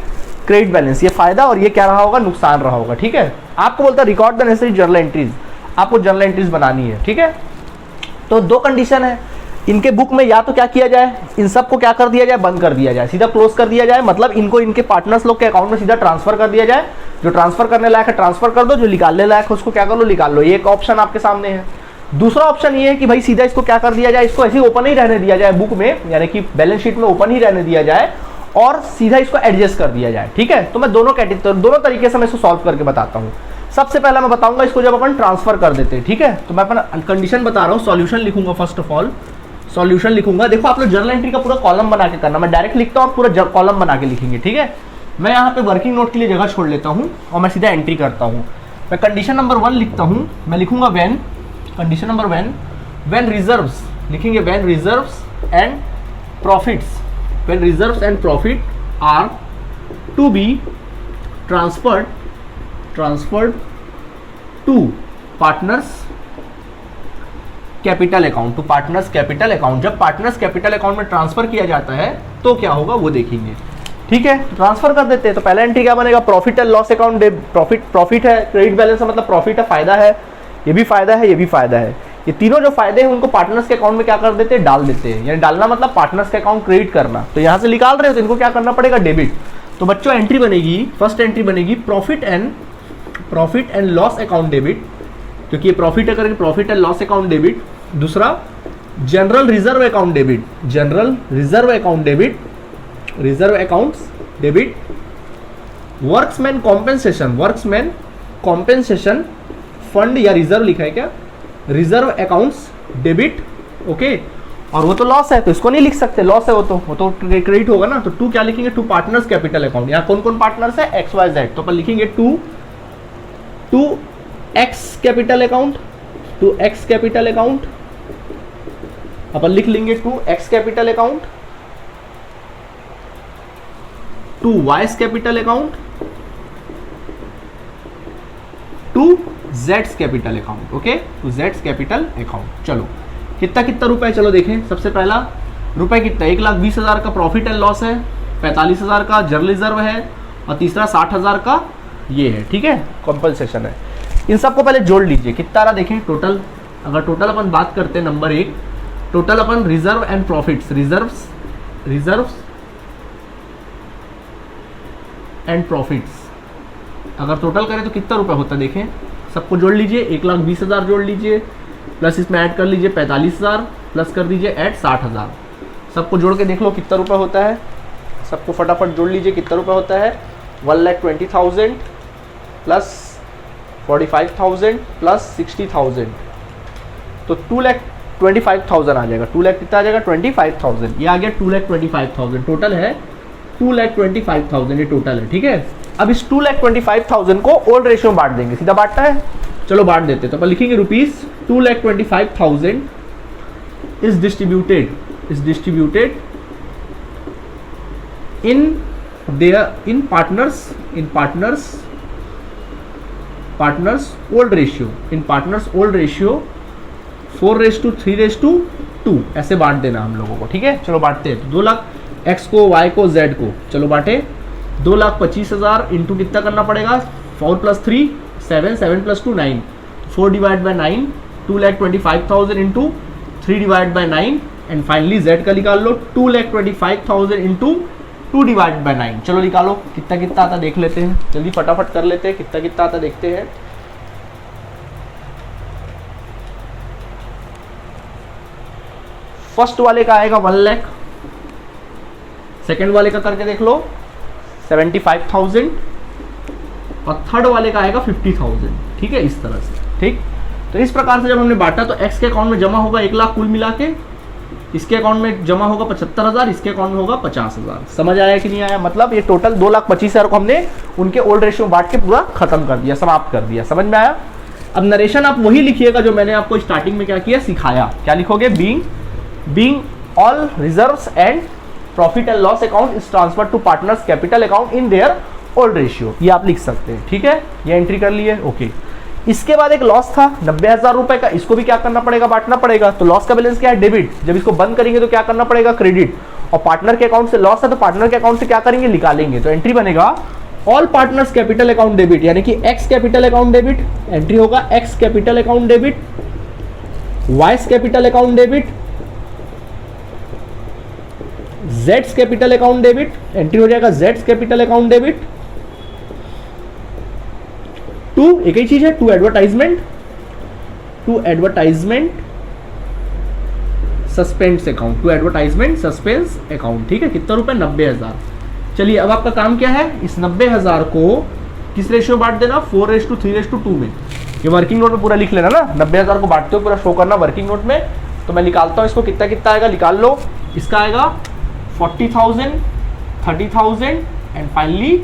क्रेडिट बैलेंस। ये फायदा और ये क्या रहा होगा, नुकसान रहा होगा। ठीक है, आपको बोलता है record the necessary journal entries, आपको जर्नल एंट्रीज बनानी है। ठीक है, तो दो कंडीशन है इनके बुक में, या तो क्या किया जाए, इन सब को क्या कर दिया जाए, बंद कर दिया जाए, सीधा क्लोज कर दिया जाए, मतलब इनको इनके पार्टनर्स लोग के अकाउंट में सीधा ट्रांसफर कर दिया जाए। जो ट्रांसफर करने लायक है ट्रांसफर कर दो, जो निकालने लायक है उसको क्या कर लो, निकाल लो। ये एक ऑप्शन आपके सामने है। दूसरा ऑप्शन ये है कि भाई सीधा इसको क्या कर दिया जाए, इसको ऐसे ओपन ही रहने दिया जाए बुक में, यानी कि बैलेंस शीट में ओपन ही रहने दिया जाए और सीधा इसको एडजस्ट कर दिया जाए। ठीक है, तो मैं दोनों तरीके से मैं इसको सॉल्व करके बताता हूँ। सबसे पहला मैं बताऊंगा इसको जब अपन ट्रांसफर कर देते हैं। ठीक है, तो मैं अपना कंडीशन बता रहा हूँ, सॉल्यूशन लिखूंगा, फर्स्ट ऑफ ऑल सॉल्यूशन लिखूंगा। देखो आप लोग जर्नल एंट्री का पूरा कॉलम बना के करना, मैं डायरेक्ट लिखता हूँ, पूरा कॉलम बना के लिखेंगे। ठीक है, मैं यहाँ पे वर्किंग नोट के लिए जगह छोड़ लेता हूँ और मैं सीधा एंट्री करता हूँ। मैं कंडीशन नंबर 1 लिखता हूँ, मैं लिखूंगा when, condition number 1 when reserves लिखेंगे, when reserves and profits, when reserves and profit are to be transferred to partners capital account, to partners capital account. जब पार्टनर्स कैपिटल अकाउंट में ट्रांसफर किया जाता है तो क्या होगा वो देखेंगे। ठीक है, ट्रांसफर कर देते हैं। तो पहला एंट्री क्या बनेगा, profit and loss account, profit है, क्रेडिट बैलेंस है, मतलब प्रॉफिट है, फायदा है, ये भी फायदा है, ये भी फायदा है। ये तीनों जो फायदे हैं उनको पार्टनर्स के अकाउंट में क्या कर देते हैं, डाल देते हैं। यानी डालना मतलब पार्टनर्स के अकाउंट क्रेडिट करना। तो यहाँ से निकाल रहे हो तो इनको क्या करना पड़ेगा, डेबिट। तो बच्चों एंट्री बनेगी, फर्स्ट एंट्री बनेगी profit and loss account debit, क्योंकि ये प्रॉफिट है करके profit and loss account debit. दूसरा general reserve account debit, general reserve account debit, reserve accounts debit. Workmen's compensation fund या रिजर्व लिखा है क्या, रिजर्व अकाउंट्स डेबिट। ओके, और वो तो लॉस है तो इसको नहीं लिख सकते, लॉस है वो तो क्रेडिट होगा ना। तो टू क्या लिखेंगे, टू पार्टनर्स कैपिटल अकाउंट। यहाँ कौन कौन पार्टनर्स है, XYZ, तो अपन लिखेंगे to X capital account, to X capital account, अपन लिख लेंगे to X capital account, to vice capital account, to Jades capital account. Okay, to Jades capital account. चलो कितना रुपए, चलो देखें। सबसे पहला रुपए कितना, 1,20,000 का प्रॉफिट एंड लॉस है, 45,000 का जर्नल रिजर्व है और तीसरा 60,000 का ये है। ठीक है, कॉम्पनसेशन है। इन सबको पहले जोड़ लीजिए, कितना रहा देखें टोटल। अगर टोटल अपन बात करते हैं number 1, total upon reserve and profits, reserves and profits अगर टोटल करें तो कितना रुपए होता है देखें। सबको जोड़ लीजिए, 1,20,000 जोड़ लीजिए, प्लस इसमें ऐड कर लीजिए 45,000, प्लस कर दीजिए ऐड 60,000। सबको जोड़ के देख लो कितना रुपए होता है। सबको फटाफट जोड़ लीजिए कितना रुपए होता है। 1,20,000 प्लस 45,000 प्लस 60,000, तो 2,25,000 आ जाएगा। 2 लाख कितना आ जाएगा, 25,000। ये आ गया 2,25,000। टोटल है 2,25,000, ये टोटल है। ठीक है, अब इस 2,25,000 को ओल्ड रेशियो में बांट देंगे, सीधा बांटना है, चलो बांट देते। तो अपन लिखेंगे ₹2,25,000 is distributed in partners old ratio 4:3:2 ऐसे बांट देना हम लोगों को। ठीक है, चलो बांटते हैं। तो 2 लाख एक्स को, वाई को, जेड को, चलो बांटे। 2,25,000 इंटू कितना करना पड़ेगा, 4 + 3 7, 7 + 2 9, 4 / 9, 2,25,000 इंटू 3 / 9, एंड फाइनली जेड का निकाल लो 2,25,000 इंटू 2 / 9। चलो निकालो कितना आता देख लेते हैं, जल्दी फटाफट कर लेते हैं, कितना आता देखते हैं। फर्स्ट वाले का आएगा 1 लाख, सेकेंड वाले का करके देख लो 75,000 और थर्ड वाले का आएगा 50,000। ठीक है, इस तरह से। ठीक, तो इस प्रकार से जब हमने बांटा तो एक्स के अकाउंट में जमा होगा 1 लाख कुल मिला के, इसके अकाउंट में जमा होगा 75,000, इसके अकाउंट में होगा 50,000। समझ आया कि नहीं आया? मतलब ये टोटल 2,25,000 को हमने उनके ओल्ड रेशियो बांट के पूरा खत्म कर दिया, समाप्त कर दिया। समझ में आया? अब नरेशन आप वही लिखिएगा जो मैंने आपको स्टार्टिंग में क्या किया, सिखाया। क्या लिखोगे? Being all reserves and profit and loss account is transfer to partners capital account in their old ratio. ये आप लिख सकते हैं, ठीक है? ये एंट्री कर लिए, ओके। इसके बाद एक लॉस था 90,000 रुपए का, इसको भी क्या करना पड़ेगा, बांटना पड़ेगा। तो लॉस का बैलेंस क्या है, डेबिट। जब इसको बंद करेंगे तो क्या करना पड़ेगा, क्रेडिट। और पार्टनर के अकाउंट से लॉस है तो पार्टनर के अकाउंट से क्या करेंगे, निकालेंगे। तो एंट्री बनेगा all partners capital account debit, यानी कि X capital account debit. Entry होगा X capital account debit, Y's capital account debit, जेड्स कैपिटल अकाउंट डेबिट। एंट्री हो जाएगा जेड्स कैपिटल अकाउंट डेबिट। टू, एक ही चीज है, to advertisement suspense account, to advertisement suspense account. ठीक है, कितना रुपए, 90,000। चलिए अब आपका काम क्या है, इस 90,000 को किस रेशियो बांट देना, 4:3:2 में। ये वर्किंग नोट में पूरा लिख लेना ना, 90,000 को बांटते हो पूरा शो करना वर्किंग नोट में। तो मैं निकालता हूँ इसको, कितना कितना आएगा निकाल लो। इसका आएगा 40,000, 30,000 एंड फाइनली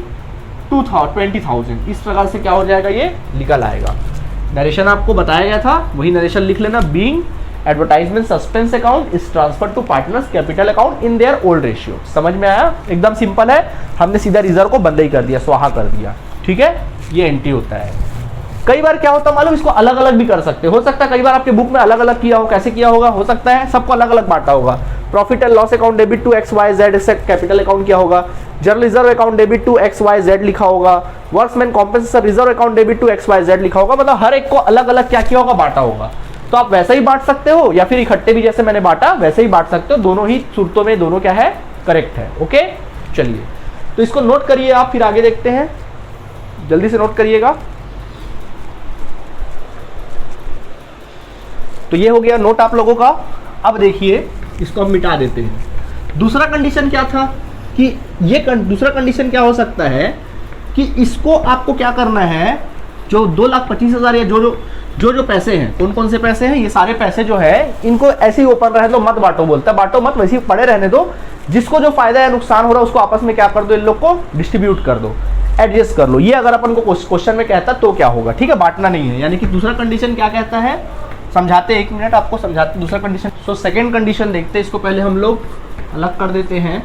20,000। इस प्रकार से क्या हो जाएगा, ये निकल आएगा। नरेशन आपको बताया गया था, वही नरेशन लिख लेना। Being advertisement suspense account is transfer to partners capital account in their old ratio. समझ में आया? एकदम सिंपल है, हमने सीधा रिजर्व को बंद ही कर दिया, स्वाहा कर दिया। ठीक है, ये एंट्री होता है। कई बार क्या होता है मालूम, इसको अलग अलग भी कर सकते हो सकता है कई बार आपके बुक में अलग अलग किया हो। कैसे किया होगा, हो सकता है सबको अलग अलग बांटा होगा। Profit and loss account debit to X Y Z, इससे कैपिटल अकाउंट क्या होगा। General reserve account debit to X Y Z लिखा होगा। Workman compensation reserve account debit to X Y Z लिखा होगा। मतलब हर एक को अलग अलग क्या किया होगा, बांटा होगा। तो आप वैसे ही बांट सकते हो या फिर इकट्ठे भी जैसे मैंने बांटा वैसे ही बांट सकते हो। दोनों ही सूरतों में दोनों क्या है, करेक्ट है। ओके, चलिए तो इसको नोट करिए आप, फिर आगे देखते हैं। जल्दी से नोट करिएगा। तो ये हो गया नोट आप लोगों का। अब देखिए इसको हम मिटा देते हैं। दूसरा कंडीशन क्या था कि ये दूसरा कंडीशन क्या हो सकता है कि इसको आपको क्या करना है, जो 2,25,000 या जो पैसे हैं, कौन कौन से पैसे हैं, ये सारे पैसे जो है इनको ऐसे ही ओपन रहने दो, मत बांटो। बोलता है बांटो मत, वैसे ही पड़े रहने दो। जिसको जो फायदा या नुकसान हो रहा है उसको आपस में क्या कर दो, इन लोग को डिस्ट्रीब्यूट कर दो, एडजस्ट कर लो। ये अगर अपन को क्वेश्चन में कहता तो क्या होगा, ठीक है, बांटना नहीं है। यानी कि दूसरा कंडीशन क्या कहता है, समझाते, एक मिनट आपको समझाते दूसरा कंडीशन। सो सेकंड कंडीशन देखते हैं, इसको पहले हम लोग अलग कर देते हैं।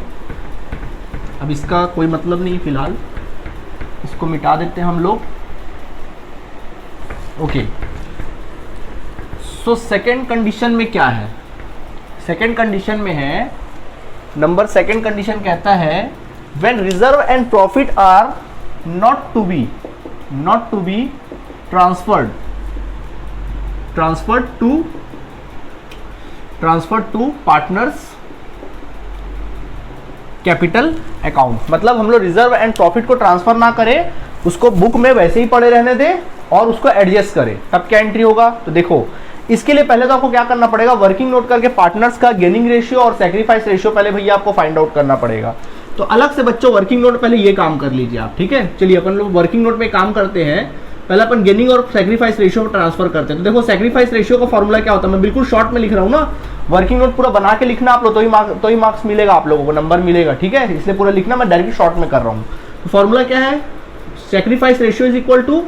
अब इसका कोई मतलब नहीं फिलहाल, इसको मिटा देते हैं हम लोग। ओके, सो सेकंड कंडीशन में क्या है, सेकंड कंडीशन में है नंबर, सेकंड कंडीशन कहता है when reserve and profit are not to be transferred to partners capital account. मतलब हम लोग रिजर्व एंड प्रॉफिट को ट्रांसफर ना करें, उसको बुक में वैसे ही पड़े रहने दें और उसको एडजस्ट करें, तब क्या एंट्री होगा। तो देखो इसके लिए पहले तो आपको क्या करना पड़ेगा, वर्किंग नोट करके पार्टनर्स का गेनिंग रेशियो और सैक्रिफाइस रेशियो पहले भैया आपको फाइंड आउट करना पड़ेगा। तो अलग से बच्चों वर्किंग नोट पहले ये काम कर लीजिए आप, ठीक है। चलिए अपन लोग वर्किंग नोट में काम करते हैं। पहले अपन गेनिंग और सैक्रिफाइस रेशियो को ट्रांसफर करते हैं। तो देखो सैक्रिफाइस रेशियो का फॉर्मूला क्या होता है, मैं बिल्कुल शॉर्ट में लिख रहा हूँ ना, वर्किंग नोट पूरा बना के लिखना आप लोग, तो ही मार्क्स मिलेगा आप लोगों को, नंबर मिलेगा, ठीक है। इसलिए पूरा लिखना, मैं डायरेक्ट शॉर्ट में कर रहा हूँ। तो फॉर्मूला क्या है, sacrifice ratio is equal to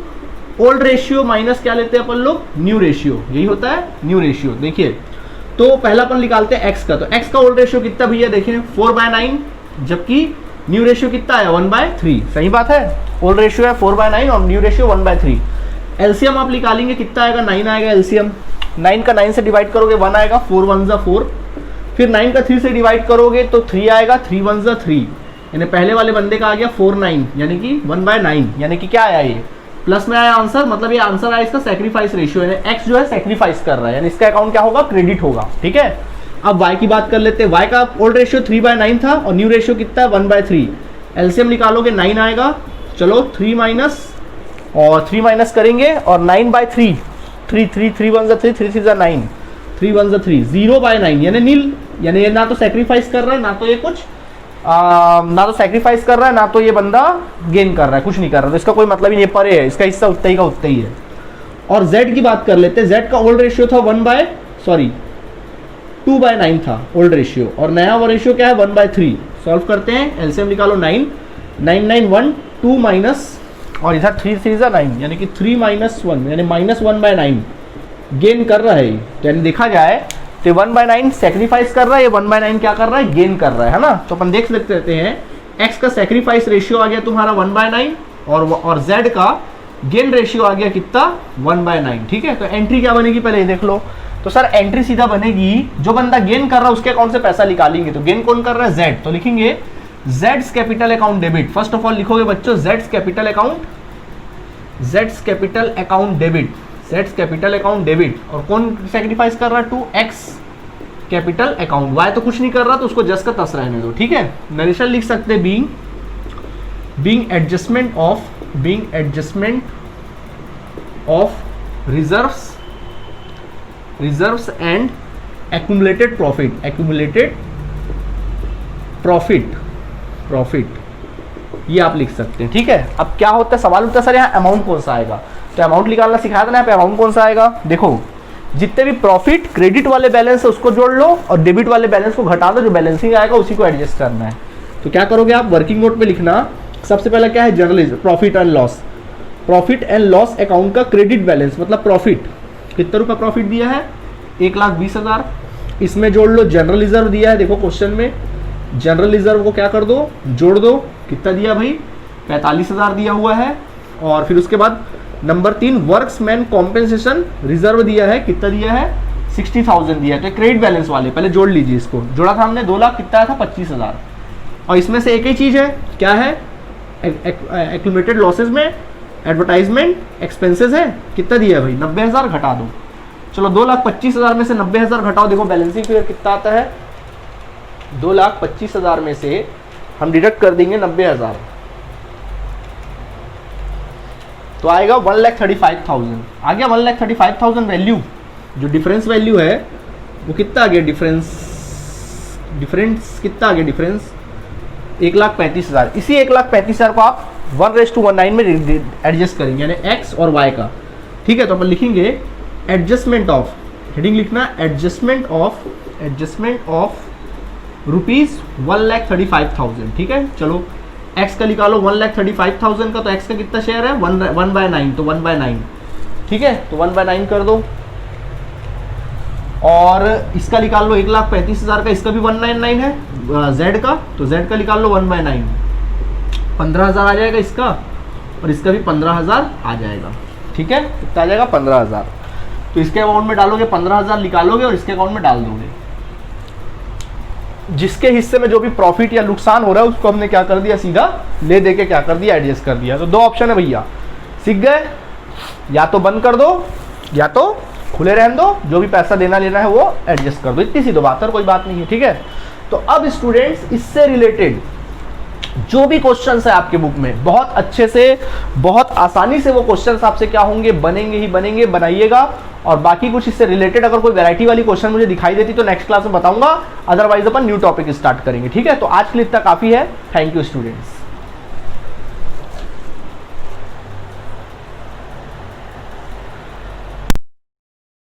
old ratio minus क्या लेते हैं अपन लोग, न्यू रेशियो, यही होता है न्यू रेशियो। देखिए तो पहला अपन निकालते हैं एक्स का। तो एक्स का ओल्ड रेशियो कितना भैया, देखिए 4/9, जबकि न्यू रेशियो कितना है 1/3। सही बात है, ओल्ड रेशियो है 4/9 और न्यू रेशियो 1/3। एलसीएम आप निकालेंगे कितना आएगा, 9 आएगा एलसीएम। 9 का 9 से डिवाइड करोगे 1 आएगा, 4 1 जा 4। फिर 9 का 3 से डिवाइड करोगे तो 3 आएगा, 3 1 जा 3। यानी पहले वाले बंदे का आ गया 4/9, यानी कि 1/9, यानी कि क्या आया, ये प्लस में आया आंसर। मतलब ये आंसर आया इसका सैक्रिफाइस रेशियो, यानी एक्स जो है सैक्रिफाइस कर रहा है, यानी इसका अकाउंट क्या होगा, क्रेडिट होगा, ठीक है। अब y की बात कर लेते हैं। y का ओल्ड रेशियो 3/9 था और न्यू रेशियो कितना है 1/3। एलसीएम निकालोगे 9 आएगा, चलो 3 माइनस करेंगे और 9/3, 3 1 जा 3, 3 3 जा 9, 3 1 जा 3, 0/9 यानी नील। यानी ये ना तो सैक्रिफाइस कर रहा है, ना तो ये कुछ ना तो सैक्रिफाइस कर रहा है, ना तो ये बंदा गेन कर रहा है, कुछ नहीं कर रहा। तो इसका कोई मतलब ही नहीं, परे है, इसका हिस्सा उतना ही का उतना ही है। और z की बात कर लेते हैं। z का ओल्ड रेशियो था 2/9 था ओल्ड रेशियो, और नया वो रेशियो क्या है 1/3। सॉल्व करते हैं, एलसीएम निकालो 9, 9 9 1 2 माइनस, और इधर 3 3 9, यानी कि 3 - 1 यानी -1/9 गेन कर रहा है। तो यानी देखा जाए तो 1/9 सेक्रीफाइस कर रहा है, ये 1/9 क्या कर रहा है, गेन कर रहा है ना। तो अपन देख लेते हैं, x का सेक्रीफाइस रेशियो आ गया तुम्हारा 1/9, और z का गेन रेशियो आ गया कितना 1/9। ठीक है, तो एंट्री क्या बनेगी पहले ये देख लो। तो सर एंट्री सीधा बनेगी, जो बंदा गेन कर रहा है उसके अकाउंट से पैसा निकालेंगे, तो गेन कौन कर रहा है z, तो लिखेंगे जेड्स capital account debit. First of all लिखोगे बच्चों जेड्स कैपिटल अकाउंट, जेड्स कैपिटल अकाउंट डेबिट, जेड्स कैपिटल अकाउंट डेबिट। और कौन सेक्रीफाइस कर रहा है, to X capital account, Y तो कुछ नहीं कर रहा, तो उसको जस का तस रहने दो। ठीक है, नरेशन लिख सकते हैं being adjustment of reserves and accumulated profit, ये आप लिख सकते हैं। ठीक है, अब क्या होता है, सवाल होता है सर यहाँ अमाउंट कौन सा आएगा, तो अमाउंट निकालना सिखाया था ना, यहाँ पे अमाउंट कौन सा आएगा। देखो जितने भी प्रॉफिट क्रेडिट वाले बैलेंस है उसको जोड़ लो, और डेबिट वाले बैलेंस को घटा दो, जो बैलेंसिंग आएगा उसी को एडजस्ट करना है। तो क्या करोगे आप, वर्किंग नोट पे लिखना, सबसे पहला क्या है journalism, profit and loss account का क्रेडिट बैलेंस, मतलब प्रॉफिट कितने रुपये प्रॉफिट दिया है 1,20,000, इसमें जोड़ लो जनरल रिजर्व दिया है, देखो क्वेश्चन में जनरल रिजर्व को क्या कर दो, जोड़ दो, कितना दिया भाई 45,000 दिया हुआ है। और फिर उसके बाद नंबर 3 वर्क्समैन कॉम्पेंसेशन रिजर्व दिया है, कितना दिया है 60,000 दिया है। तो क्रेडिट बैलेंस वाले पहले जोड़ लीजिए, इसको जोड़ा था हमने 2 लाख, कितना था 25,000, और इसमें से एक ही चीज़ है, क्या है एक्यूमुलेटेड लॉसेज में एडवर्टाइजमेंट एक्सपेंसेस है, कितना दिया है भाई 90,000, घटा दो। चलो 2,25,000 में से 90,000 घटाओ, देखो बैलेंसिंग फिगर कितना आता है, 2,25,000 में से हम डिडक्ट कर देंगे 90,000, तो आएगा 1,35,000। आ गया 1,35,000 वैल्यू, जो डिफरेंस वैल्यू है वो कितना आ गया, डिफरेंस कितना आ गया, डिफरेंस 1,35,000। इसी 1,35,000 को आप 1:19 में एडजस्ट करेंगे, यानी x और y का। ठीक है, तो अपन लिखेंगे एडजस्टमेंट ऑफ, हेडिंग लिखना एडजस्टमेंट ऑफ ₹1,35,000। ठीक है, चलो x का निकालो 1,35,000 का, तो x का कितना शेयर है 1/9, तो 1/9। ठीक है, तो 1/9 कर दो, और इसका निकाल लो 1,35,000 का, इसका भी 199 है z का, तो z का निकाल लो 1/9, 15,000 आ जाएगा इसका, और इसका भी 15,000 आ जाएगा। ठीक है, कितना आ जाएगा 15,000, तो इसके अकाउंट में डालोगे 15,000 निकालोगे, और इसके अकाउंट में डाल दोगे। जिसके हिस्से में जो भी प्रॉफिट या नुकसान हो रहा है उसको हमने क्या कर दिया, सीधा ले दे के क्या कर दिया, एडजस्ट कर दिया। तो 2 ऑप्शन है भैया, सीख गए, या तो बंद कर दो या तो खुले रहने दो, जो भी पैसा देना लेना है वो एडजस्ट कर दो, इतनी सी तो बात है, कोई बात नहीं है। ठीक है, तो अब स्टूडेंट्स इससे रिलेटेड जो भी क्वेश्चंस है आपके बुक में, बहुत अच्छे से बहुत आसानी से वो क्वेश्चंस आपसे क्या होंगे, बनेंगे ही बनेंगे, बनाइएगा। और बाकी कुछ इससे रिलेटेड अगर कोई वैरायटी वाली क्वेश्चन मुझे दिखाई देती तो नेक्स्ट क्लास में बताऊंगा, अदरवाइज अपन न्यू टॉपिक स्टार्ट करेंगे। ठीक है, तो आज के लिए इतना काफी है। Thank you students.